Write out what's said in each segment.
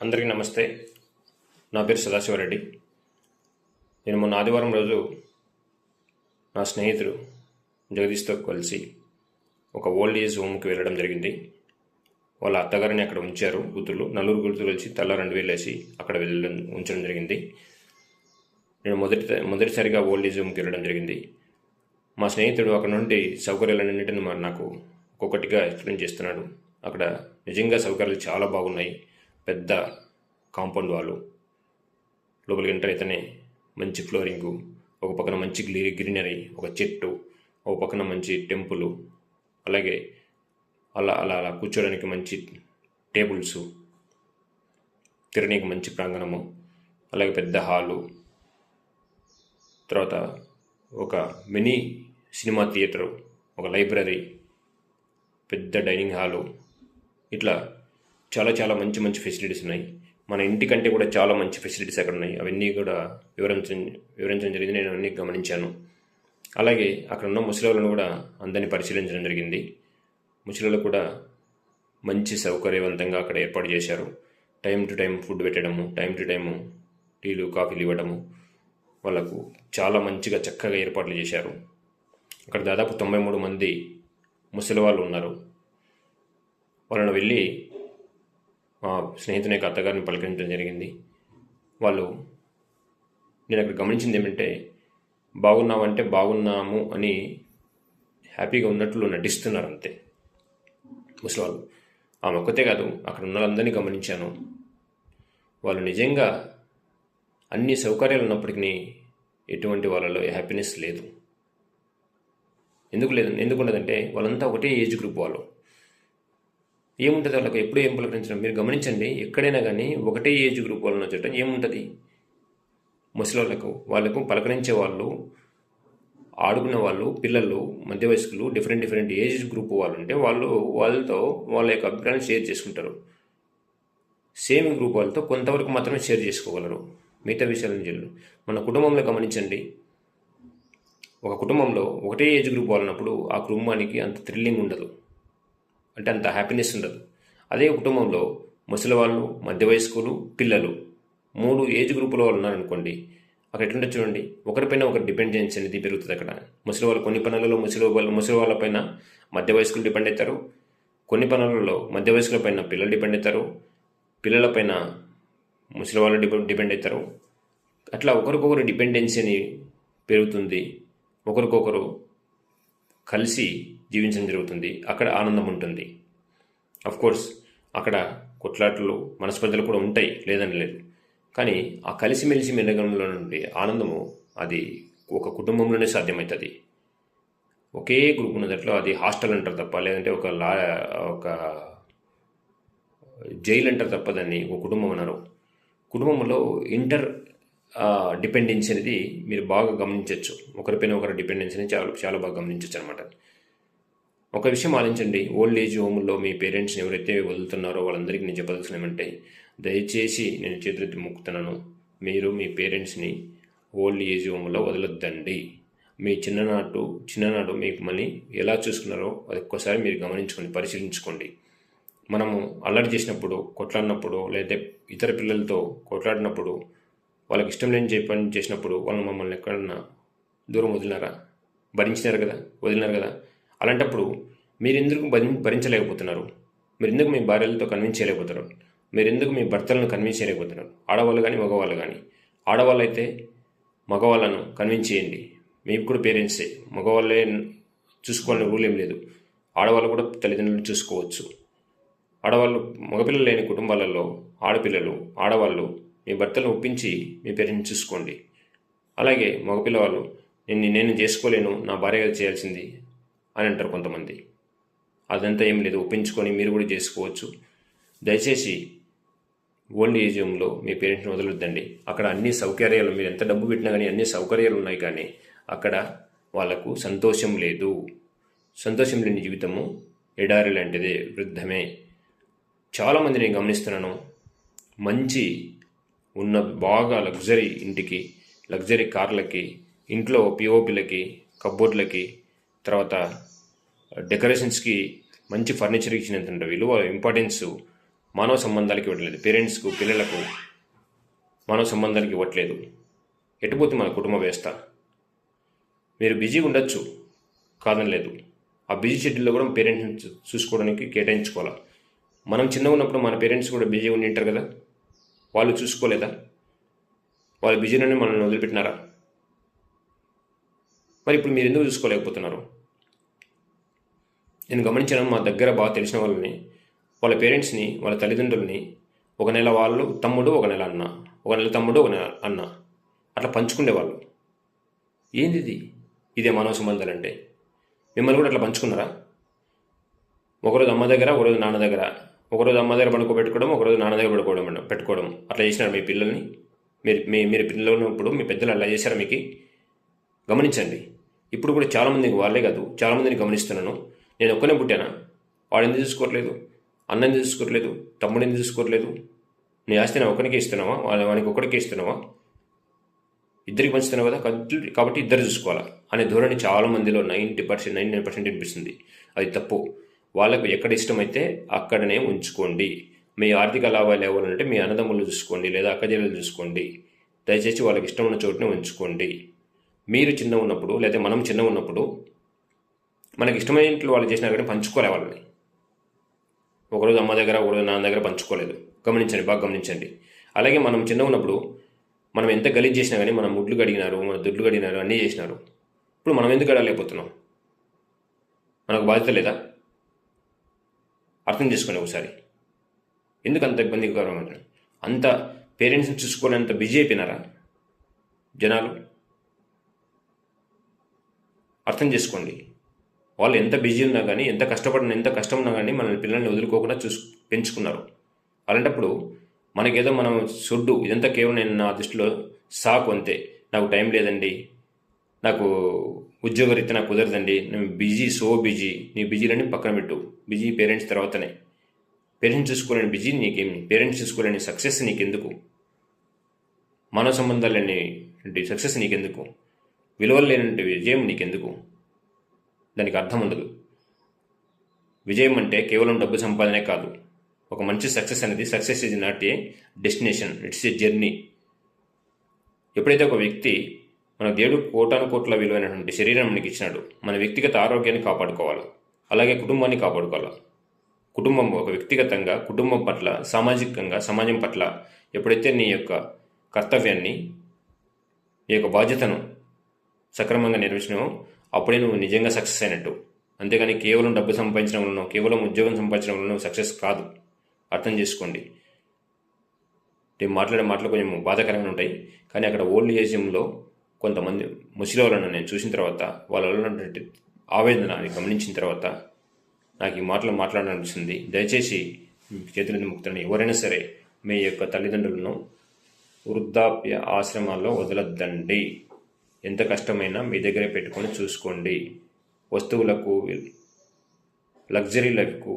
అందరికీ నమస్తే. నా పేరు సదాశివరెడ్డి. నేను మొన్న ఆదివారం రోజు నా స్నేహితుడు జగదీష్తో కలిసి ఒక ఓల్డ్ ఏజ్ హోమ్కి వెళ్ళడం జరిగింది. వాళ్ళ అత్తగారిని అక్కడ ఉంచారు. నలుగురు కూతురు కలిసి తల్ల 2000 వేసి అక్కడ ఉంచడం జరిగింది. నేను మొదటిసారిగా ఓల్డ్ ఏజ్ హోమ్కి వెళ్ళడం జరిగింది. మా స్నేహితుడు అక్కడ నుండి సౌకర్యాలన్నింటిని నాకు ఒక్కొక్కటిగా ఎక్స్ప్లెయిన్ చేస్తున్నాడు. అక్కడ నిజంగా సౌకర్యాలు చాలా బాగున్నాయి. పెద్ద కాంపౌండ్ వాళ్ళు, లోపలికి ఎంటర్ అయితేనే మంచి ఫ్లోరింగు, ఒక పక్కన మంచి గ్రీనరీ, ఒక చెట్టు, ఒక పక్కన మంచి టెంపుల్, అలాగే అలా అలా అలా కూర్చోడానికి మంచి టేబుల్స్, తిరగడానికి మంచి ప్రాంగణము, అలాగే పెద్ద హాలు, తర్వాత ఒక మినీ సినిమా థియేటరు, ఒక లైబ్రరీ, పెద్ద డైనింగ్ హాలు, ఇట్లా చాలా చాలా మంచి మంచి ఫెసిలిటీస్ ఉన్నాయి. మన ఇంటికంటే కూడా చాలా మంచి ఫెసిలిటీస్ అక్కడ ఉన్నాయి. అవన్నీ కూడా వివరించడం జరిగింది. నేను అన్నీ గమనించాను. అలాగే అక్కడ ఉన్న ముసలివాళ్ళను కూడా అందరినీ పరిశీలించడం జరిగింది. ముసలివాళ్ళు కూడా మంచి సౌకర్యవంతంగా అక్కడ ఏర్పాటు చేశారు. టైం టు టైం ఫుడ్ పెట్టడము, టైం టు టైము టీలు కాఫీలు ఇవ్వడము, వాళ్ళకు చాలా మంచిగా చక్కగా ఏర్పాట్లు చేశారు. అక్కడ దాదాపు 93 మంది ముసలి వాళ్ళు ఉన్నారు. వాళ్ళని వెళ్ళి మా స్నేహితుని యొక్క అత్తగారిని పలకరించడం జరిగింది. నేను అక్కడ గమనించింది ఏమంటే, బాగున్నామంటే బాగున్నాము అని హ్యాపీగా ఉన్నట్లు నటిస్తున్నారు అంతే ముసలివాళ్ళు. ఆ మొక్కతే కాదు, అక్కడ ఉన్న వాళ్ళందరినీ గమనించాను. వాళ్ళు నిజంగా అన్ని సౌకర్యాలు ఉన్నప్పటికీ ఎటువంటి వాళ్ళలో హ్యాపీనెస్ లేదు. ఎందుకు ఉండదంటే వాళ్ళంతా ఒకటే ఏజ్ గ్రూప్ వాళ్ళు. ఏముంటుంది వాళ్ళకు ఎప్పుడు ఏం పలకరించడం? మీరు గమనించండి, ఎక్కడైనా కానీ ఒకటే ఏజ్ గ్రూప్ వాళ్ళని వచ్చేట ఏముంటుంది? వాళ్ళకు పలకరించే వాళ్ళు, ఆడుకునే వాళ్ళు, పిల్లలు, మధ్య వయస్కులు, డిఫరెంట్ ఏజ్ గ్రూప్ వాళ్ళు ఉంటే వాళ్ళతో వాళ్ళ యొక్క అభిప్రాయాన్ని షేర్ చేసుకుంటారు. సేమ్ గ్రూప్ వాళ్ళతో కొంతవరకు మాత్రమే షేర్ చేసుకోగలరు. మిగతా విషయాలను చెల్లు. మన కుటుంబంలో గమనించండి, ఒక కుటుంబంలో ఒకటే ఏజ్ గ్రూప్ వాళ్ళనప్పుడు ఆ కుటుంబానికి అంత థ్రిల్లింగ్ ఉండదు, అంటే అంత హ్యాపీనెస్ ఉండదు. అదే కుటుంబంలో ముసలివాళ్ళు, మధ్య వయస్కులు, పిల్లలు 3 ఏజ్ గ్రూపుల వాళ్ళు ఉన్నారనుకోండి, అక్కడ ఎట్లుంటే చూడండి, ఒకరిపైన ఒకరి డిపెండెన్సీ అనేది పెరుగుతుంది. అక్కడ ముసలివాళ్ళు కొన్ని పనులలో ముసలి వాళ్ళపైన మధ్య వయస్కులు డిపెండ్ అవుతారు, కొన్ని పనులలో మధ్య వయస్కుల పైన పిల్లలు డిపెండ్ అవుతారు, పిల్లలపైన ముసలి వాళ్ళు డిపెండ్ అవుతారు. అట్లా ఒకరికొకరు డిపెండెన్సీ అని పెరుగుతుంది. ఒకరికొకరు కలిసి జీవించడం జరుగుతుంది. అక్కడ ఆనందం ఉంటుంది. కోర్స్ అక్కడ కొట్లాటలు, మనస్పర్ధలు కూడా ఉంటాయి, లేదని లేదు. కానీ ఆ కలిసిమెలిసి మెలగడంలో నుండి ఆనందము అది ఒక కుటుంబంలోనే సాధ్యమవుతుంది. ఒకే గ్రూప్ ఉన్న దాంట్లో అది హాస్టల్ అంటారు తప్ప, లేదంటే ఒక జైలు అంటారు తప్ప దాన్ని ఒక కుటుంబం అన్నారు. కుటుంబంలో డిపెండెన్సీ అనేది మీరు బాగా గమనించవచ్చు. ఒకరిపైన ఒకరి డిపెండెన్సీ అనేది చాలా చాలా బాగా గమనించవచ్చు అనమాట. ఒక విషయం ఆలోచించండి, ఓల్డ్ ఏజ్ హోమ్లో మీ పేరెంట్స్ని ఎవరైతే వదులుతున్నారో వాళ్ళందరికీ నేను చెప్పాల్సిన ఏమంటే, దయచేసి నేను చేతులెత్తి మొక్కుతున్నాను, మీరు మీ పేరెంట్స్ని ఓల్డ్ ఏజ్ హోమ్లో వదలొద్దండి. మీ చిన్ననాడు మీకు మళ్ళీ ఎలా చూసుకున్నారో అది ఒక్కసారి మీరు గమనించుకోండి, పరిశీలించుకోండి. మనము అల్లరి చేసినప్పుడు, కొట్లాడినప్పుడు, లేదా ఇతర పిల్లలతో కొట్లాడినప్పుడు, వాళ్ళకి ఇష్టం లేని పని చేసినప్పుడు వాళ్ళు మమ్మల్ని ఎక్కడన్నా దూరం వదిలినారు కదా. అలాంటప్పుడు మీరు ఎందుకు భరించలేకపోతున్నారు? మీరు ఎందుకు మీ భార్యలతో కన్విన్స్ చేయలేకపోతున్నారు? మీరు ఎందుకు మీ భర్తలను కన్విన్స్ చేయలేకపోతున్నారు? ఆడవాళ్ళు కానీ మగవాళ్ళు కానీ. ఆడవాళ్ళు అయితే మగవాళ్ళను కన్విన్స్ చేయండి, మీకు కూడా పేరెంట్సే, మగవాళ్ళే చూసుకోవాలని రూల్ ఏం లేదు. ఆడవాళ్ళు కూడా తల్లిదండ్రులను చూసుకోవచ్చు. మగపిల్లలు లేని కుటుంబాలలో ఆడవాళ్ళు మీ భర్తలను ఒప్పించి మీ పేరెంట్స్ చూసుకోండి. అలాగే మగపిల్లవాళ్ళు నేను చేసుకోలేను, నా భార్య చేయాల్సింది అని అంటారు కొంతమంది. అదంతా ఏం లేదు, ఒప్పించుకొని మీరు కూడా చేసుకోవచ్చు. దయచేసి ఓల్డ్ ఏజ్ హోమ్లో మీ పేరెంట్స్ని వదలొద్దండి. అక్కడ అన్ని సౌకర్యాలు, మీరు ఎంత డబ్బు పెట్టినా కానీ అన్ని సౌకర్యాలు ఉన్నాయి, కానీ అక్కడ వాళ్ళకు సంతోషం లేదు. సంతోషం లేని జీవితము ఎడారి లాంటిదే, వృద్ధమే. చాలామంది నేను గమనిస్తున్నాను, మంచి ఉన్న బాగా లగ్జరీ ఇంటికి, లగ్జరీ కార్లకి, ఇంట్లో పిఓపిలకి, కబ్బోర్డ్లకి, తర్వాత డెకరేషన్స్కి మంచి ఫర్నిచర్ ఇచ్చినంత విలువ, ఇంపార్టెన్స్ మానవ సంబంధాలకి ఇవ్వట్లేదు, పేరెంట్స్కు పిల్లలకు మానవ సంబంధాలకి ఇవ్వట్లేదు. ఎటుపోతుంది మన కుటుంబ వ్యవస్థ? మీరు బిజీగా ఉండొచ్చు, కాదని లేదు. ఆ బిజీ షెడ్యూల్లో కూడా పేరెంట్స్ని చూసుకోవడానికి కేటాయించుకోవాలి. మనం చిన్నగా ఉన్నప్పుడు మన పేరెంట్స్ కూడా బిజీగా ఉండి ఉంటారు కదా, వాళ్ళు చూసుకోలేదా? వాళ్ళు బిజీలోనే మనల్ని వదిలిపెట్టినారా? మరి ఇప్పుడు మీరు ఎందుకు చూసుకోలేకపోతున్నారు? నేను గమనించాను, మా దగ్గర బాగా తెలిసిన వాళ్ళని, వాళ్ళ పేరెంట్స్ని, వాళ్ళ తల్లిదండ్రులని ఒక నెల వాళ్ళు తమ్ముడు, ఒక నెల అన్న, ఒక నెల తమ్ముడు, ఒక నెల అన్న, అట్లా పంచుకునేవాళ్ళు. ఏంది ఇది? ఇదే మానవ సంబంధాలు అంటే? మిమ్మల్ని కూడా అట్లా పంచుకున్నారా? ఒకరోజు అమ్మ దగ్గర, ఒకరోజు నాన్న దగ్గర, ఒకరోజు అమ్మ దగ్గర పడుకోబెట్టుకోవడం, ఒకరోజు నాన్న దగ్గర పెట్టుకోవడం అట్లా చేసినారు మీ పిల్లల్ని? మీరు పిల్లలు ఉన్నప్పుడు మీ పెద్దలు అలా చేశారా మీకు? గమనించండి. ఇప్పుడు కూడా చాలామందికి, వాళ్ళే కాదు చాలామందిని గమనిస్తున్నాను. నేను ఒక్కనే పుట్టానా? వాడు ఎందుకు చూసుకోవట్లేదు? అన్న ఎందుకు చూసుకోవట్లేదు? తమ్ముడు ఎందుకు చూసుకోవట్లేదు? నీ ఆస్తి నా ఒక్కడికే ఇస్తున్నావా? వానికి ఒక్కడికే ఇస్తున్నావా? ఇద్దరికి పంచుతున్నావు కదా, కాబట్టి ఇద్దరు చూసుకోవాలా అనే ధోరణి చాలామందిలో 99% వినిపిస్తుంది. అది తప్పు. వాళ్ళకు ఎక్కడ ఇష్టమైతే అక్కడనే ఉంచుకోండి. మీ ఆర్థిక లాభాలు ఇవ్వాలంటే మీ అన్నదమ్ములు చూసుకోండి, లేదా అక్కజెల్లెలు చూసుకోండి. దయచేసి వాళ్ళకి ఇష్టం ఉన్న చోటునే ఉంచుకోండి. మీరు చిన్న ఉన్నప్పుడు, లేదా మనం చిన్న ఉన్నప్పుడు మనకి ఇష్టమైన ఇంట్లో వాళ్ళు చేసినా కానీ పంచుకోలే వాళ్ళని. ఒకరోజు అమ్మ దగ్గర, ఒకరోజు నాన్న దగ్గర పంచుకోలేదు. గమనించండి, బాగా గమనించండి. అలాగే మనం చిన్న ఉన్నప్పుడు మనం ఎంత గలీజ్ చేసినా కానీ మన ముడ్లు కడిగినారు, మన దుడ్లు కడిగినారు, అన్నీ చేసినారు. ఇప్పుడు మనం ఎందుకు గడలేకపోతున్నాం? మనకు బాధ్యత లేదా? అర్థం చేసుకోండి ఒకసారి. ఎందుకు అంత ఇబ్బందికరమైన, అంత పేరెంట్స్ని చూసుకోలేంత బిజీ అయిపోయినారా జనాలు? అర్థం చేసుకోండి. వాళ్ళు ఎంత బిజీ ఉన్నా కానీ, ఎంత కష్టం ఉన్నా కానీ మన పిల్లల్ని వదులుకోకుండా పెంచుకున్నారు. అలాంటప్పుడు మనకేదో మనం ఇదంతా కేవలం నేను నా దృష్టిలో సాకు అంతే. నాకు టైం లేదండి, నాకు ఉద్యోగరీత్యా నాకు కుదరదండి, నేను బిజీ. నీ బిజీలని పక్కన పెట్టు. బిజీ పేరెంట్స్ తర్వాతనే. పేరెంట్స్ చూసుకోలేని బిజీ నీకేమి? పేరెంట్స్ చూసుకోలేని సక్సెస్ నీకెందుకు? మానవ సంబంధాలు లేని సక్సెస్ నీకెందుకు? విలువలు లేనంటే విజయం నీకెందుకు? దానికి అర్థం ఉండదు. విజయం అంటే కేవలం డబ్బు సంపాదనే కాదు. ఒక మంచి సక్సెస్ అనేది, success is not a destination, it's a journey. ఎప్పుడైతే ఒక వ్యక్తి, మన దేవుడు కోటానుకోట్ల విలువైనటువంటి శరీరం మనకి ఇచ్చినాడు, మన వ్యక్తిగత ఆరోగ్యాన్ని కాపాడుకోవాలి, అలాగే కుటుంబాన్ని కాపాడుకోవాలి. కుటుంబం ఒక వ్యక్తిగతంగా, కుటుంబం పట్ల, సామాజికంగా, సమాజం పట్ల ఎప్పుడైతే నీ యొక్క కర్తవ్యాన్ని, నీ యొక్క బాధ్యతను సక్రమంగా నిర్వహించినావో అప్పుడే నువ్వు నిజంగా సక్సెస్ అయినట్టు. అంతేగాని కేవలం డబ్బు సంపాదించడం వలన, కేవలం ఉద్యోగం సంపాదించడం వలన సక్సెస్ కాదు. అర్థం చేసుకోండి. నేను మాట్లాడే మాటలు కొంచెం బాధాకరంగా ఉంటాయి, కానీ అక్కడ ఓల్డ్ ఏజ్లో కొంతమంది ముసలి వాళ్ళను నేను చూసిన తర్వాత, వాళ్ళలో ఉన్నటువంటి ఆవేదన గమనించిన తర్వాత నాకు ఈ మాటలు మాట్లాడాలనిపిస్తుంది. దయచేసి చేతులని ముక్తండి. ఎవరైనా సరే మీ యొక్క తల్లిదండ్రులను వృద్ధాప్య ఆశ్రమాల్లో వదలొద్దండి. ఎంత కష్టమైనా మీ దగ్గరే పెట్టుకొని చూసుకోండి. వస్తువులకు, లగ్జరీ లైఫ్కు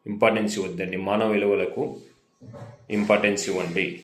ఇంపార్టెన్స్ ఇవ్వద్దండి. మానవ విలువలకు ఇంపార్టెన్స్ ఇవ్వండి.